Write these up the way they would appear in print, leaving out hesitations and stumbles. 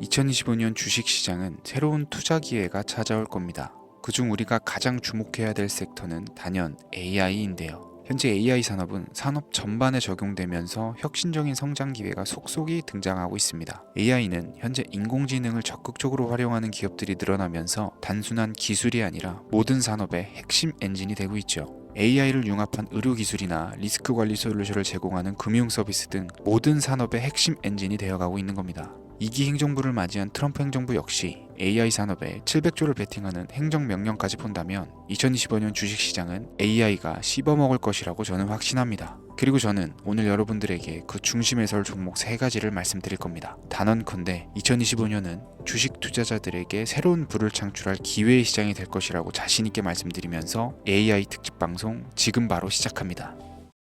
2025년 주식시장은 새로운 투자 기회가 찾아올 겁니다. 그중 우리가 가장 주목해야 될 섹터는 단연 AI인데요. 현재 AI 산업은 산업 전반에 적용되면서 혁신적인 성장 기회가 속속이 등장하고 있습니다. AI는 현재 인공지능을 적극적으로 활용하는 기업들이 늘어나면서 단순한 기술이 아니라 모든 산업의 핵심 엔진이 되고 있죠. AI를 융합한 의료 기술이나 리스크 관리 솔루션을 제공하는 금융 서비스 등 모든 산업의 핵심 엔진이 되어가고 있는 겁니다. 2기 행정부를 맞이한 트럼프 행정부 역시 AI 산업에 700조를 베팅하는 행정명령까지 본다면 2025년 주식시장은 AI가 씹어먹을 것이라고 저는 확신합니다. 그리고 저는 오늘 여러분들에게 그 중심에 설 종목 3가지를 말씀드릴 겁니다. 단언컨대 2025년은 주식 투자자들에게 새로운 부를 창출할 기회의 시장이 될 것이라고 자신있게 말씀드리면서 AI 특집 방송 지금 바로 시작합니다.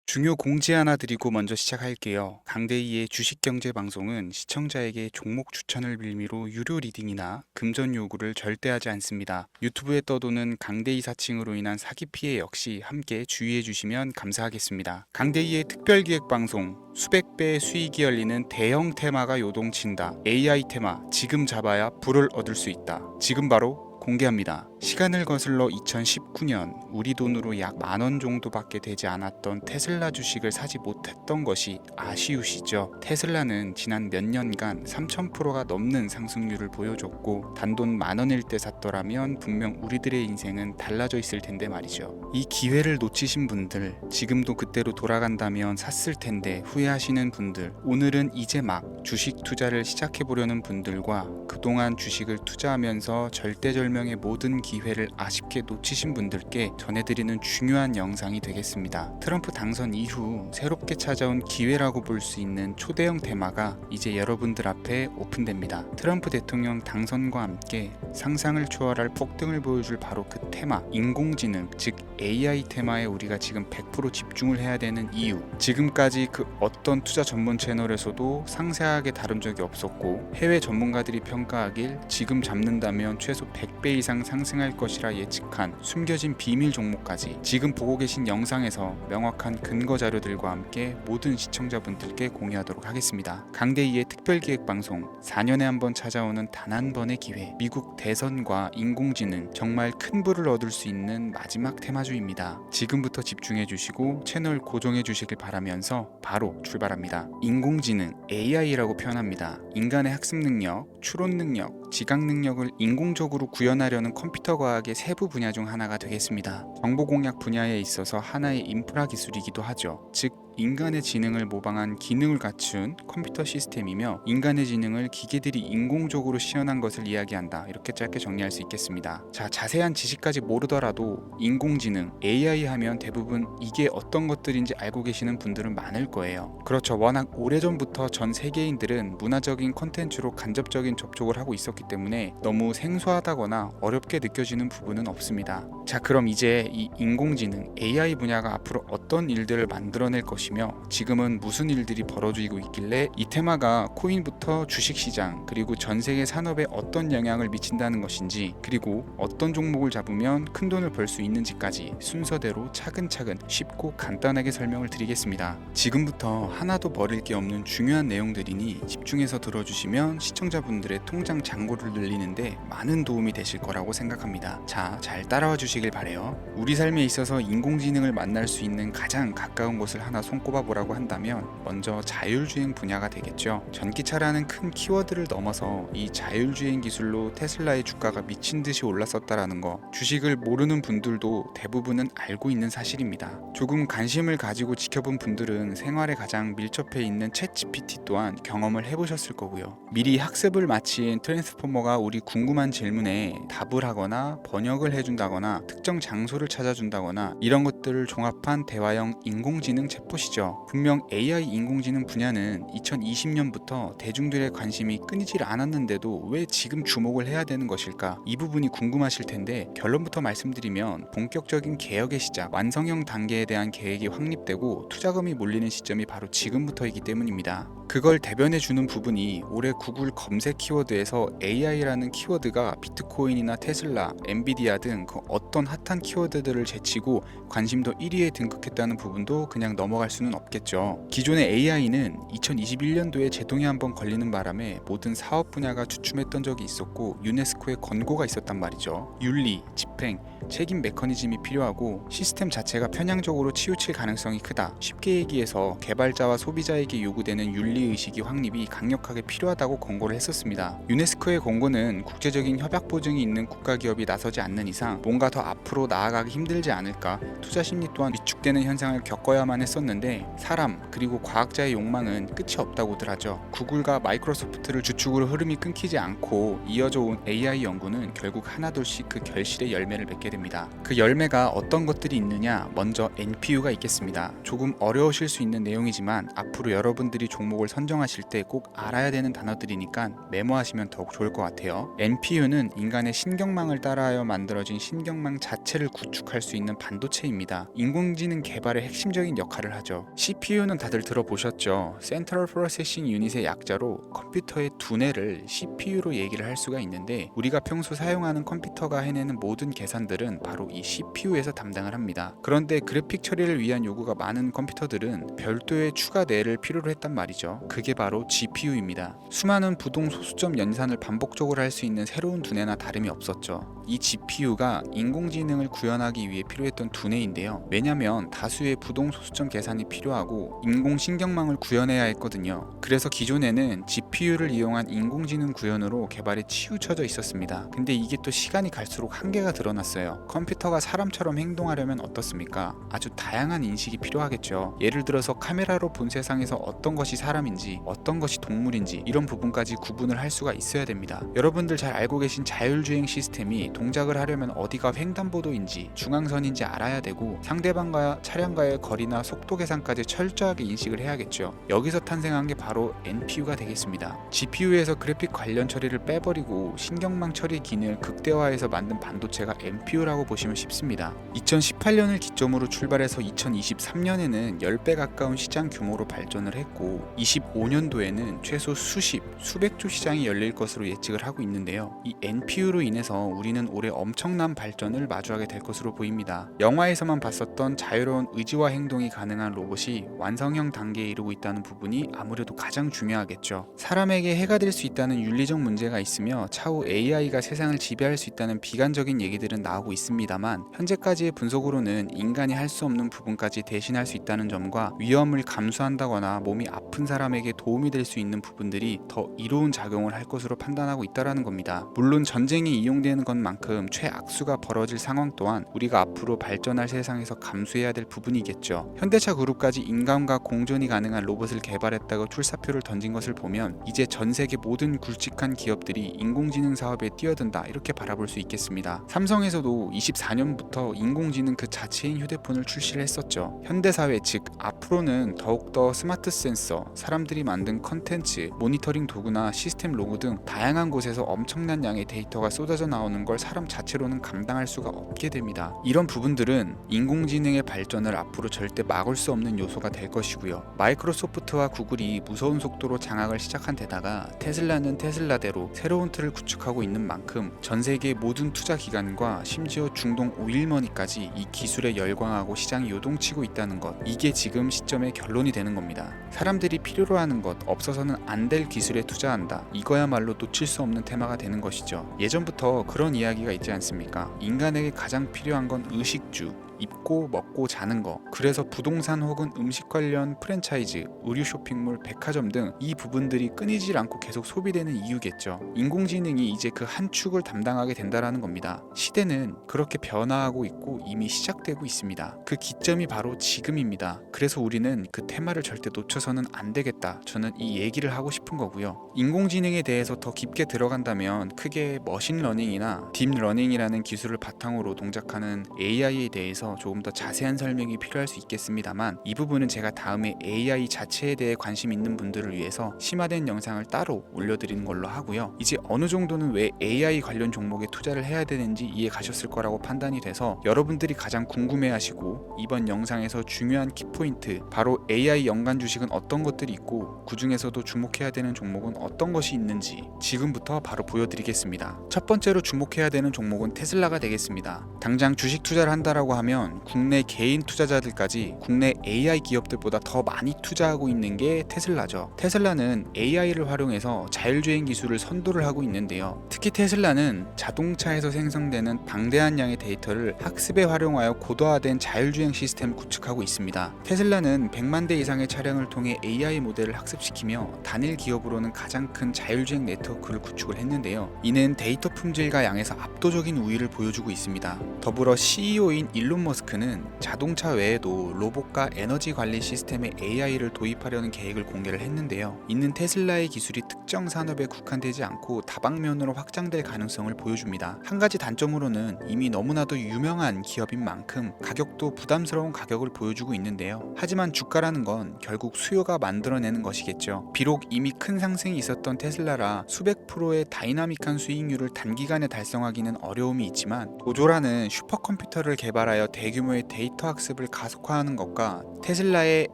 중요 공지 하나 드리고 먼저 시작할게요. 강대희의 주식경제 방송은 시청자에게 종목 추천을 빌미로 유료 리딩이나 금전 요구를 절대 하지 않습니다. 유튜브에 떠도는 강대희 사칭으로 인한 사기 피해 역시 함께 주의해 주시면 감사하겠습니다. 강대희의 특별기획 방송 수백 배의 수익이 열리는 대형 테마가 요동친다. AI 테마 지금 잡아야 불을 얻을 수 있다. 지금 바로 공개합니다. 시간을 거슬러 2019년 우리 돈으로 약 10,000원 정도밖에 되지 않았던 테슬라 주식을 사지 못했던 것이 아쉬우시죠? 테슬라는 지난 몇 년간 3000%가 넘는 상승률을 보여줬고 단돈 10,000원일 때 샀더라면 분명 우리들의 인생은 달라져 있을 텐데 말이죠. 이 기회를 놓치신 분들, 지금도 그때로 돌아간다면 샀을 텐데 후회하시는 분들, 오늘은 이제 막 주식 투자를 시작해보려는 분들과 그동안 주식을 투자하면서 절대절명의 모든 기회를 아쉽게 놓치신 분들께 전해드리는 중요한 영상이 되겠습니다. 트럼프 당선 이후 새롭게 찾아온 기회라고 볼 수 있는 초대형 테마가 이제 여러분들 앞에 오픈됩니다. 트럼프 대통령 당선과 함께 상상을 초월할 폭등을 보여줄 바로 그 테마, 인공지능, 즉 AI 테마에 우리가 지금 100% 집중을 해야 되는 이유, 지금까지 그 어떤 투자 전문 채널에서도 상세하게 다룬 적이 없었고 해외 전문가들이 평가하길 지금 잡는다면 최소 100배 이상 상승할 것이라 예측한 숨겨진 비밀 종목까지 지금 보고 계신 영상에서 명확한 근거 자료들과 함께 모든 시청자분들께 공유하도록 하겠습니다. 강대희의 특별기획 방송 4년에 한 번 찾아오는 단 한 번의 기회, 미국 대선과 인공지능, 정말 큰 부를 얻을 수 있는 마지막 테마주입니다. 지금부터 집중해 주시고 채널 고정해 주시길 바라면서 바로 출발합니다. 인공지능, AI라고 표현합니다. 인간의 학습 능력, 추론 능력, 지각 능력을 인공적으로 구현하려는 컴퓨터 과학의 세부 분야 중 하나가 되겠습니다. 정보 공략 분야에 있어서 하나의 인프라 기술이기도 하죠. 즉 인간의 지능을 모방한 기능을 갖춘 컴퓨터 시스템이며 인간의 지능을 기계들이 인공적으로 시연한 것을 이야기한다. 이렇게 짧게 정리할 수 있겠습니다. 자, 자세한 지식까지 모르더라도 인공지능, AI 하면 대부분 이게 어떤 것들인지 알고 계시는 분들은 많을 거예요. 그렇죠. 워낙 오래전부터 전 세계인들은 문화적인 콘텐츠로 간접적인 접촉을 하고 있었기 때문에 너무 생소하다거나 어렵게 느껴지는 부분은 없습니다. 자, 그럼 이제 이 인공지능, AI 분야가 앞으로 어떤 일들을 만들어낼 것이며 지금은 무슨 일들이 벌어지고 있길래 이 테마가 코인부터 주식시장 그리고 전 세계 산업에 어떤 영향을 미친다는 것인지, 그리고 어떤 종목을 잡으면 큰 돈을 벌 수 있는지까지 순서대로 차근차근 쉽고 간단하게 설명을 드리겠습니다. 지금부터 하나도 버릴 게 없는 중요한 내용들이니 집중해서 들어주시면 시청자분들의 통장 잔고를 늘리는데 많은 도움이 되실 거라고 생각합니다. 자, 잘 따라와 주시길 바래요. 우리 삶에 있어서 인공지능을 만날 수 있는 가장 가까운 곳을 하나 손꼽아 보라고 한다면 먼저 자율주행 분야가 되겠죠. 전기차라는 큰 키워드를 넘어서 이 자율주행 기술로 테슬라의 주가가 미친 듯이 올랐었다라는 거, 주식을 모르는 분들도 대부분은 알고 있는 사실입니다. 조금 관심을 가지고 지켜본 분들은 생활에 가장 밀접해 있는 챗GPT 또한 경험을 해보셨을 거고요. 미리 학습을 마친 트랜스포머가 우리 궁금한 질문에 답을 하거나 번역을 해준다거나 특정 장소를 찾아준다거나 이런 것들을 종합한 대화형 인공지능 챗봇이죠. 분명 AI 인공지능 분야는 2020년부터 대중들의 관심이 끊이질 않았는데도 왜 지금 주목을 해야 되는 것일까? 이 부분이 궁금하실 텐데 결론부터 말씀드리면 본격적인 개혁의 시작, 완성형 단계에 대한 계획이 확립되고 투자금이 몰리는 시점이 바로 지금부터이기 때문입니다. 그걸 대변해주는 부분이 올해 구글 검색 키워드에서 AI라는 키워드가 비트코인이나 테슬라, 엔비디아 등 그 어떤 핫한 키워드들을 제치고 관심도 1위에 등극했다는 부분도 그냥 넘어갈 수는 없겠죠. 기존의 AI는 2021년도에 제동이 한번 걸리는 바람에 모든 사업 분야가 주춤했던 적이 있었고 유네스코의 권고가 있었단 말이죠. 윤리, 집행, 책임 메커니즘이 필요하고 시스템 자체가 편향적으로 치우칠 가능성이 크다. 쉽게 얘기해서 개발자와 소비자에게 요구되는 윤리의식이 확립이 강력하게 필요하다고 권고를 했었습니다. 유네스코의 권고는 국제적인 협약 보증이 있는 국가기업이 나서지 않는 이상 뭔가 더 앞으로 나아가기 힘들지 않을까, 투자 심리 또한 위축되는 현상을 겪어야만 했었는데 사람 그리고 과학자의 욕망은 끝이 없다고들 하죠. 구글과 마이크로소프트를 주축으로 흐름이 끊기지 않고 이어져 온 AI 연구는 결국 하나둘씩 그 결실의 열매를 맺게 됩니다. 그 열매가 어떤 것들이 있느냐, 먼저 NPU가 있겠습니다. 조금 어려우실 수 있는 내용이지만 앞으로 여러분들이 종목을 선정하실 때 꼭 알아야 되는 단어들이니까 메모하시면 더욱 좋을 것 같아요. NPU는 인간의 신경망을 따라하여 만들어진 신경망 자체를 구축할 수 있는 반도체입니다. 인공지능 개발의 핵심적인 역할을 하죠. CPU는 다들 들어보셨죠? Central Processing Unit의 약자로 컴퓨터의 두뇌를 CPU로 얘기를 할 수가 있는데 우리가 평소 사용하는 컴퓨터가 해내는 모든 계산들은 바로 이 CPU에서 담당을 합니다. 그런데 그래픽 처리를 위한 요구가 많은 컴퓨터들은 별도의 추가 뇌를 필요로 했단 말이죠. 그게 바로 GPU입니다. 수많은 부동 소수점 연산을 반복적으로 할 수 있는 새로운 두뇌나 다름이 없었죠. 이 GPU가 인공지능을 구현하기 위해 필요했던 두뇌인데요. 왜냐면 다수의 부동 소수점 계산이 필요하고 인공신경망을 구현해야 했거든요. 그래서 기존에는 GPU를 이용한 인공지능 구현으로 개발이 치우쳐져 있었습니다. 근데 이게 또 시간이 갈수록 한계가 드러났어요. 컴퓨터가 사람처럼 행동하려면 어떻습니까? 아주 다양한 인식이 필요하겠죠. 예를 들어서 카메라로 본 세상에서 어떤 것이 사람인지 어떤 것이 동물인지 이런 부분까지 구분을 할 수가 있어야 됩니다. 여러분들 잘 알고 계신 자율주행 시스템이 동작을 하려면 어디가 횡단보도인지 중앙선인지 알아야 되고 상대방과 차량과의 거리나 속도 계산까지 철저하게 인식을 해야겠죠. 여기서 탄생한 게 바로 NPU가 되겠습니다. GPU에서 그래픽 관련 처리를 빼버리고 신경망 처리 기능을 극대화해서 만든 반도체가 NPU라고 보시면 쉽습니다. 2018년을 기점으로 출발해서 2023년에는 10배 가까운 시장 규모로 발전을 했고 25년도에는 최소 수백조 시장이 열릴 것으로 예측을 하고 있는데요. 이 NPU로 인해서 우리는 올해 엄청난 발전을 마주하게 될 것으로 보입니다. 영화에서만 봤었던 자유로운 의지와 행동이 가능한 로봇이 완성형 단계에 이르고 있다는 부분이 아무래도 가장 중요하겠죠. 사람에게 해가 될 수 있다는 윤리적 문제가 있으며 차후 AI가 세상을 지배할 수 있다는 비관적인 얘기들은 나오고 있습니다만 현재까지의 분석으로는 인간이 할 수 없는 부분까지 대신할 수 있다는 점과 위험을 감수한다거나 몸이 아픈 사람에게 도움이 될 수 있는 부분들이 더 이로운 작용을 할 것으로 판단하고 있다는 겁니다. 물론 전쟁에 이용되는 것만큼 최악수가 벌어질 상황 또한 우리가 앞으로 발전할 세상에서 감수해야 될 부분이겠죠. 현대차 그룹까지 인간과 공존이 가능한 로봇을 개발했다고 출사표를 던진 것을 보면 이제 전 세계 모든 굵직한 기업들이 인공지능 사업에 뛰어든다 이렇게 바라볼 수 있겠습니다. 삼성에서도 24년부터 인공지능 그 자체인 휴대폰을 출시를 했었죠. 현대사회 즉 앞으로는 더욱더 스마트 센서, 사람들이 만든 컨텐츠, 모니터링 도구나 시스템 로고 등 다양한 곳에서 엄청난 양의 데이터가 쏟아져 나오는 걸 사람 자체로는 감당할 수가 없게 됩니다. 이런 부분들은 인공지능의 발전을 앞으로 절대 막을 수 없는 요소가 될 것이고요. 마이크로소프트와 구글이 무서운 속도로 장악을 시작한 데다가 테슬라는 테슬라대로 새로운 틀을 구축하고 있는 만큼 전 세계 모든 투자 기관과 심지어 중동 오일머니까지 이 기술에 열광하고 시장이 요동치고 있다는 것, 이게 지금 시점의 결론이 되는 겁니다. 사람들이 필요로 하는 것, 없어서는 안 될 기술에 투자한다. 이거야말로 놓칠 수 없는 테마가 되는 것이죠. 예전부터 그런 이야기가 있지 않습니까? 인간에게 가장 필요한 건 의식주, 입고 먹고 자는 거. 그래서 부동산 혹은 음식 관련 프랜차이즈, 의류 쇼핑몰, 백화점 등 이 부분들이 끊이질 않고 계속 소비되는 이유겠죠. 인공지능이 이제 그 한 축을 담당하게 된다라는 겁니다. 시대는 그렇게 변화하고 있고 이미 시작되고 있습니다. 그 기점이 바로 지금입니다. 그래서 우리는 그 테마를 절대 놓쳐서는 안 되겠다. 저는 이 얘기를 하고 싶은 거고요. 인공지능에 대해서 더 깊게 들어간다면 크게 머신러닝이나 딥러닝이라는 기술을 바탕으로 동작하는 AI에 대해서 조금 더 자세한 설명이 필요할 수 있겠습니다만 이 부분은 제가 다음에 AI 자체에 대해 관심 있는 분들을 위해서 심화된 영상을 따로 올려드리는 걸로 하고요. 이제 어느 정도는 왜 AI 관련 종목에 투자를 해야 되는지 이해 가셨을 거라고 판단이 돼서 여러분들이 가장 궁금해하시고 이번 영상에서 중요한 키포인트, 바로 AI 연관 주식은 어떤 것들이 있고 그 중에서도 주목해야 되는 종목은 어떤 것이 있는지 지금부터 바로 보여드리겠습니다. 첫 번째로 주목해야 되는 종목은 테슬라가 되겠습니다. 당장 주식 투자를 한다라고 하면 보자면 국내 개인 투자자들까지 국내 AI 기업들보다 더 많이 투자하고 있는 게 테슬라죠. 테슬라는 AI를 활용해서 자율주행 기술을 선도를 하고 있는데요. 특히 테슬라는 자동차에서 생성되는 방대한 양의 데이터를 학습에 활용하여 고도화된 자율주행 시스템을 구축하고 있습니다. 테슬라는 100만 대 이상의 차량을 통해 AI 모델을 학습시키며 단일 기업으로는 가장 큰 자율주행 네트워크를 구축을 했는데요. 이는 데이터 품질과 양에서 압도적인 우위를 보여주고 있습니다. 더불어 CEO인 일론 머스크는 자동차 외에도 로봇과 에너지 관리 시스템에 AI를 도입하려는 계획을 공개를 했는데요. 이는 테슬라의 기술이 특정 산업에 국한되지 않고 다방면으로 확장될 가능성을 보여줍니다. 한 가지 단점으로는 이미 너무나도 유명한 기업인 만큼 가격도 부담스러운 가격을 보여주고 있는데요. 하지만 주가라는 건 결국 수요가 만들어내는 것이겠죠. 비록 이미 큰 상승이 있었던 테슬라라 수백 프로의 다이나믹한 수익률을 단기간에 달성하기는 어려움이 있지만 도조라는 슈퍼컴퓨터를 개발하여 대규모의 데이터 학습을 가속화하는 것과 테슬라의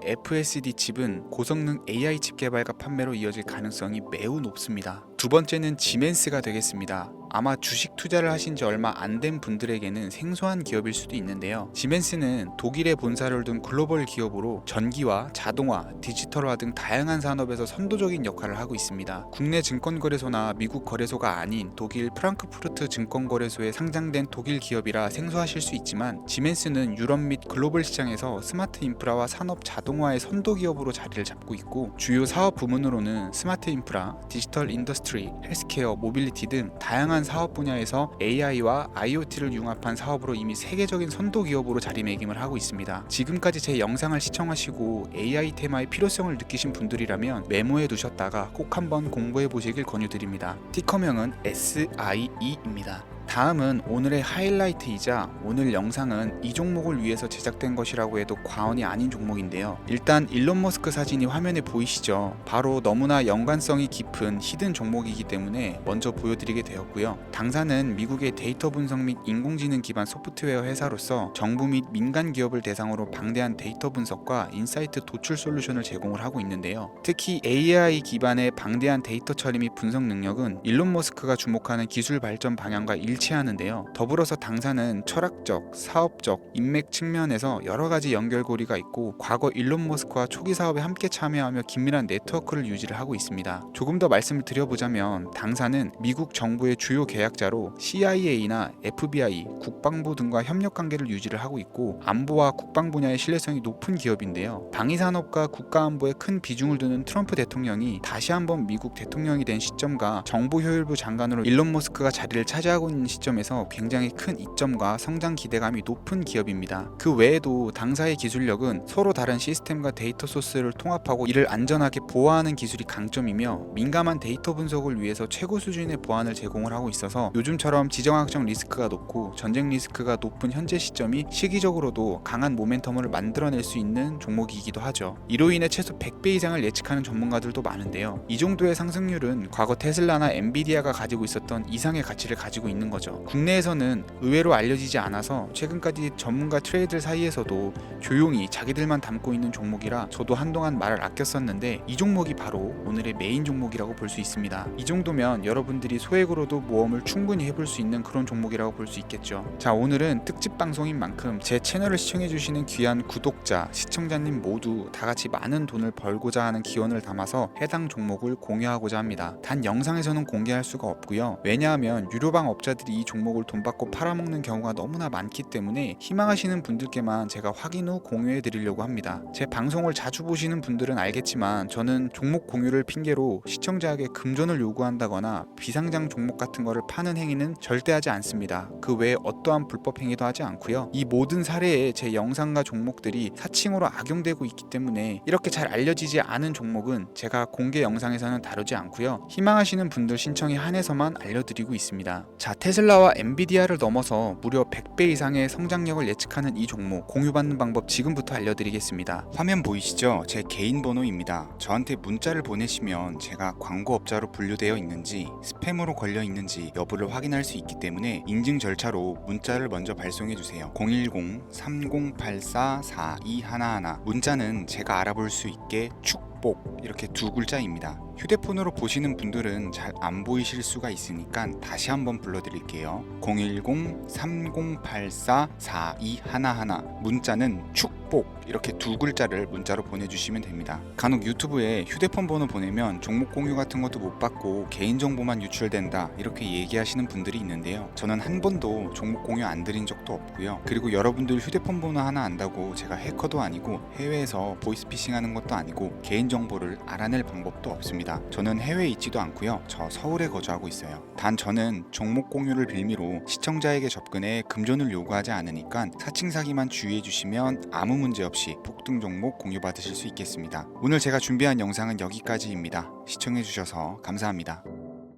FSD 칩은 고성능 AI 칩 개발과 판매로 이어질 가능성이 매우 높습니다. 두 번째는 지멘스가 되겠습니다. 아마 주식 투자를 하신 지 얼마 안 된 분들에게는 생소한 기업일 수도 있는데요. 지멘스는 독일에 본사를 둔 글로벌 기업으로 전기와 자동화, 디지털화 등 다양한 산업에서 선도적인 역할을 하고 있습니다. 국내 증권거래소나 미국 거래소가 아닌 독일 프랑크푸르트 증권거래소에 상장된 독일 기업이라 생소하실 수 있지만 지멘스는 유럽 및 글로벌 시장에서 스마트 인프라와 산업 자동화의 선도 기업으로 자리를 잡고 있고 주요 사업 부문으로는 스마트 인프라, 디지털 인더스트리, 헬스케어, 모빌리티 등 다양한 사업 분야에서 AI와 IoT를 융합한 사업으로 이미 세계적인 선도 기업으로 자리매김을 하고 있습니다. 지금까지 제 영상을 시청하시고 AI 테마의 필요성을 느끼신 분들이라면 메모해 두셨다가 꼭 한번 공부해 보시길 권유드립니다. 티커명은 SIE입니다. 다음은 오늘의 하이라이트이자 오늘 영상은 이 종목을 위해서 제작된 것이라고 해도 과언이 아닌 종목인데요. 일단 일론 머스크 사진이 화면에 보이시죠? 바로 너무나 연관성이 깊은 히든 종목이기 때문에 먼저 보여드리게 되었고요. 당사는 미국의 데이터 분석 및 인공지능 기반 소프트웨어 회사로서 정부 및 민간 기업을 대상으로 방대한 데이터 분석과 인사이트 도출 솔루션을 제공을 하고 있는데요. 특히 AI 기반의 방대한 데이터 처리 및 분석 능력은 일론 머스크가 주목하는 기술 발전 방향과 일치하는데요. 더불어서 당사는 철학적, 사업적, 인맥 측면에서 여러 가지 연결고리가 있고 과거 일론 머스크와 초기 사업에 함께 참여하며 긴밀한 네트워크를 유지를 하고 있습니다. 조금 더 말씀을 드려보자면 당사는 미국 정부의 주요 계약자로 CIA나 FBI, 국방부 등과 협력 관계를 유지를 하고 있고 안보와 국방 분야의 신뢰성이 높은 기업인데요. 방위산업과 국가안보에 큰 비중을 두는 트럼프 대통령이 다시 한번 미국 대통령이 된 시점과 정보효율부 장관으로 일론 머스크가 자리를 차지하고 있는 시점에서 굉장히 큰 이점과 성장 기대감이 높은 기업입니다. 그 외에도 당사의 기술력은 서로 다른 시스템과 데이터 소스를 통합하고 이를 안전하게 보호하는 기술이 강점이며 민감한 데이터 분석을 위해서 최고 수준의 보안을 제공을 하고 있어서 요즘처럼 지정학적 리스크가 높고 전쟁 리스크가 높은 현재 시점이 시기적으로도 강한 모멘텀을 만들어낼 수 있는 종목이기도 하죠. 이로 인해 최소 100배 이상을 예측하는 전문가들도 많은데요. 이 정도의 상승률은 과거 테슬라나 엔비디아가 가지고 있었던 이상의 가치를 가지고 있는 거죠. 국내에서는 의외로 알려지지 않아서 최근까지 전문가 트레이더 사이에서도 조용히 자기들만 담고 있는 종목이라 저도 한동안 말을 아꼈었는데 이 종목이 바로 오늘의 메인 종목이라고 볼 수 있습니다. 이 정도면 여러분들이 소액으로도 모험을 충분히 해볼 수 있는 그런 종목이라고 볼 수 있겠죠. 자, 오늘은 특집 방송인 만큼 제 채널을 시청해주시는 귀한 구독자, 시청자님 모두 다같이 많은 돈을 벌고자 하는 기원을 담아서 해당 종목을 공유하고자 합니다. 단 영상에서는 공개할 수가 없고요. 왜냐하면 유료방 업자들이 이 종목을 돈 받고 팔아먹는 경우가 너무나 많기 때문에 희망하시는 분들께만 제가 확인 후 공유해 드리려고 합니다. 제 방송을 자주 보시는 분들은 알겠지만 저는 종목 공유를 핑계로 시청자에게 금전을 요구한다거나 비상장 종목 같은 거를 파는 행위는 절대 하지 않습니다. 그 외에 어떠한 불법 행위도 하지 않고요. 이 모든 사례에 제 영상과 종목들이 사칭으로 악용되고 있기 때문에 이렇게 잘 알려지지 않은 종목은 제가 공개 영상에서는 다루지 않고요. 희망하시는 분들 신청에 한해서만 알려드리고 있습니다. 자, 테슬라와 엔비디아를 넘어서 무려 100배 이상의 성장력을 예측하는 이 종목 공유받는 방법 지금부터 알려드리겠습니다. 화면 보이시죠? 제 개인 번호입니다. 저한테 문자를 보내시면 제가 광고업자로 분류되어 있는지 스팸으로 걸려 있는지 여부를 확인할 수 있기 때문에 인증 절차로 문자를 먼저 발송해주세요. 010-3084-4211 문자는 제가 알아볼 수 있게 축복 이렇게 두 글자입니다. 휴대폰으로 보시는 분들은 잘 안 보이실 수가 있으니까 다시 한번 불러드릴게요. 010-3084-4211 문자는 축복 이렇게 두 글자를 문자로 보내주시면 됩니다. 간혹 유튜브에 휴대폰 번호 보내면 종목 공유 같은 것도 못 받고 개인정보만 유출된다 이렇게 얘기하시는 분들이 있는데요. 저는 한 번도 종목 공유 안 드린 적도 없고요. 그리고 여러분들 휴대폰 번호 하나 안다고 제가 해커도 아니고 해외에서 보이스피싱 하는 것도 아니고 개인정보를 알아낼 방법도 없습니다. 저는 해외에 있지도 않고요. 저 서울에 거주하고 있어요. 단 저는 종목 공유를 빌미로 시청자에게 접근해 금전을 요구하지 않으니까 사칭 사기만 주의해 주시면 아무 문제 없이 폭등 종목 공유 받으실 수 있겠습니다. 오늘 제가 준비한 영상은 여기까지입니다. 시청해 주셔서 감사합니다.